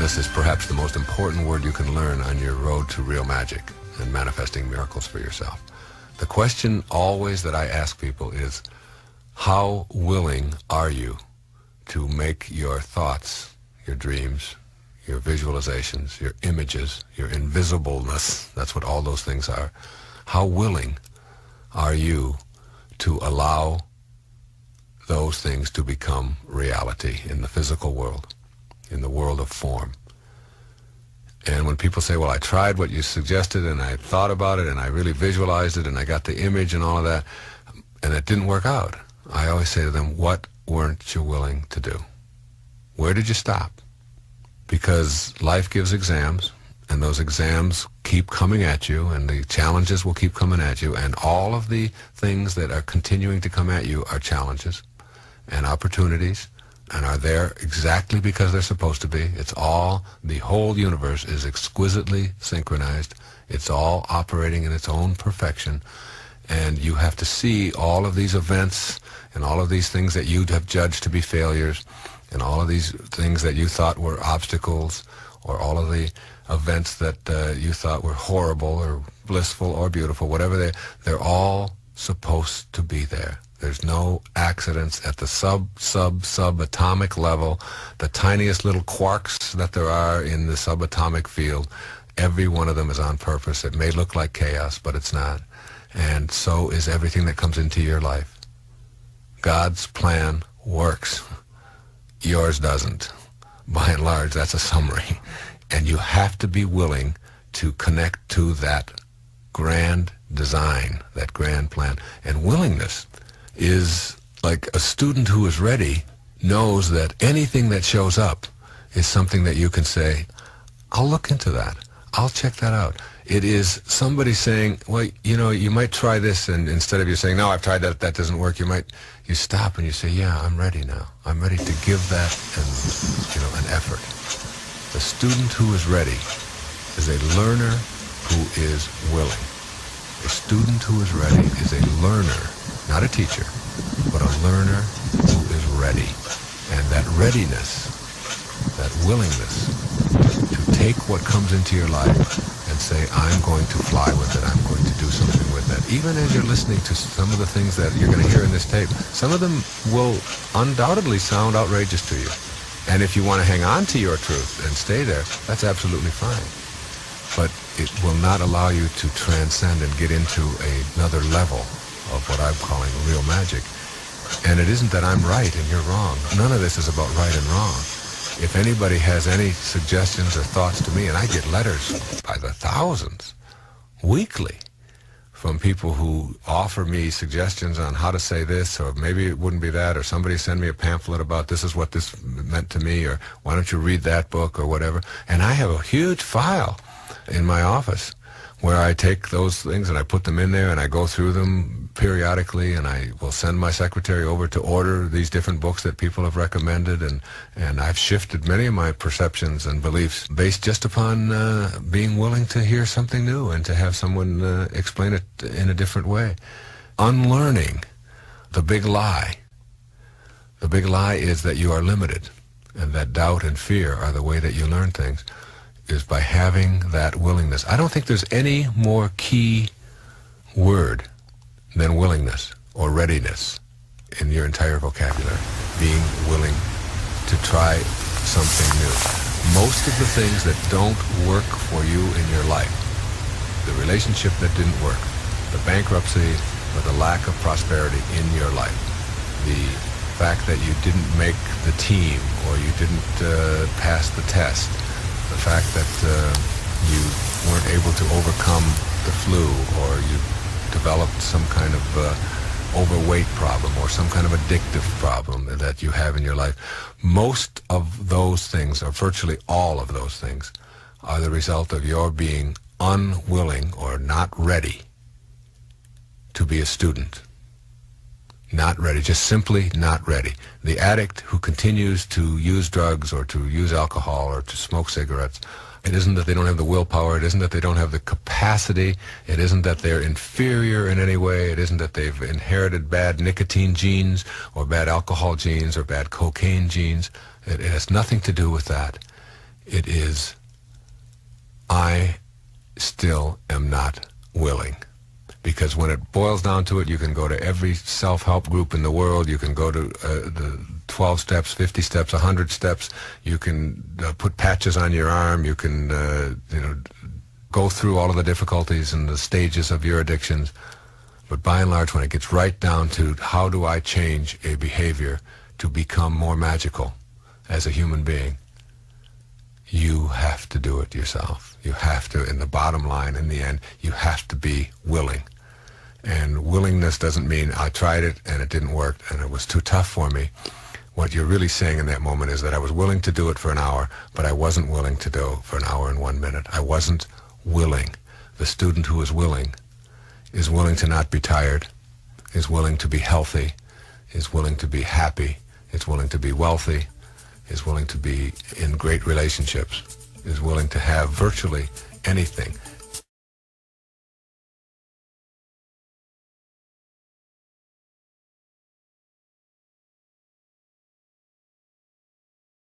willingness is perhaps the most important word you can learn on your road to real magic and manifesting miracles for yourself. The question always that I ask people is, how willing are you to make your thoughts, your dreams, your visualizations, your images, your invisibleness, that's what all those things are, how willing are you to allow those things to become reality in the physical world, in the world of form? And when people say, well, I tried what you suggested and I thought about it and I really visualized it and I got the image and all of that, and it didn't work out, I always say to them, what weren't you willing to do? Where did you stop? Because life gives exams, and those exams keep coming at you, and the challenges will keep coming at you, and all of the things that are continuing to come at you are challenges and opportunities, and are there exactly because they're supposed to be. It's all, the whole universe is exquisitely synchronized. It's all operating in its own perfection, and you have to see all of these events and all of these things that you'd have judged to be failures, and all of these things that you thought were obstacles, or all of the events that you thought were horrible or blissful or beautiful, whatever they're all supposed to be there. There's no accidents at the subatomic level, the tiniest little quarks that there are in the subatomic field. Every one of them is on purpose. It may look like chaos, but it's not. And so is everything that comes into your life. God's plan works. Yours doesn't. By and large, that's a summary. And you have to be willing to connect to that grand design, that grand plan. And willingness is like a student who is ready knows that anything that shows up is something that you can say, I'll look into that. I'll check that out. It is somebody saying, well, you know, you might try this, and instead of you saying, no, I've tried that, that doesn't work, you stop and you say, yeah, I'm ready now. I'm ready to give that an effort. The student who is ready is a learner who is willing. A student who is ready is a learner, not a teacher, but a learner who is ready. And that readiness, that willingness to take what comes into your life and say, I'm going to fly with it, I'm going to do something with it. Even as you're listening to some of the things that you're going to hear in this tape, some of them will undoubtedly sound outrageous to you. And if you want to hang on to your truth and stay there, that's absolutely fine. But it will not allow you to transcend and get into another level of what I'm calling real magic. And it isn't that I'm right and you're wrong. None of this is about right and wrong. If anybody has any suggestions or thoughts to me, and I get letters by the thousands weekly from people who offer me suggestions on how to say this, or maybe it wouldn't be that, or somebody send me a pamphlet about this is what this meant to me, or why don't you read that book, or whatever. And I have a huge file in my office where I take those things and I put them in there and I go through them periodically, and I will send my secretary over to order these different books that people have recommended, and I've shifted many of my perceptions and beliefs based just upon being willing to hear something new and to have someone explain it in a different way. Unlearning the big lie. The big lie is that you are limited, and that doubt and fear are the way that you learn things, is by having that willingness. I don't think there's any more key word than willingness or readiness in your entire vocabulary. Being willing to try something new. Most of the things that don't work for you in your life, the relationship that didn't work, the bankruptcy or the lack of prosperity in your life, the fact that you didn't make the team or you didn't pass the test, the fact that you weren't able to overcome the flu, or you developed some kind of overweight problem or some kind of addictive problem that you have in your life. Most of those things, or virtually all of those things, are the result of your being unwilling or not ready to be a student. Not ready, just simply not ready. The addict who continues to use drugs or to use alcohol or to smoke cigarettes, it isn't that they don't have the willpower, it isn't that they don't have the capacity, it isn't that they're inferior in any way, it isn't that they've inherited bad nicotine genes or bad alcohol genes or bad cocaine genes. It has nothing to do with that. It is, I still am not willing. Because when it boils down to it, you can go to every self-help group in the world. You can go to the 12 steps, 50 steps, 100 steps. You can put patches on your arm. You can, go through all of the difficulties and the stages of your addictions. But by and large, when it gets right down to how do I change a behavior to become more magical as a human being, you have to do it yourself. You have to, in the bottom line, in the end, you have to be willing. And willingness doesn't mean I tried it and it didn't work and it was too tough for me. What you're really saying in that moment is that I was willing to do it for an hour, but I wasn't willing to do it for an hour and 1 minute. I wasn't willing. The student who is willing to not be tired, is willing to be healthy, is willing to be happy, is willing to be wealthy, is willing to be in great relationships, is willing to have virtually anything.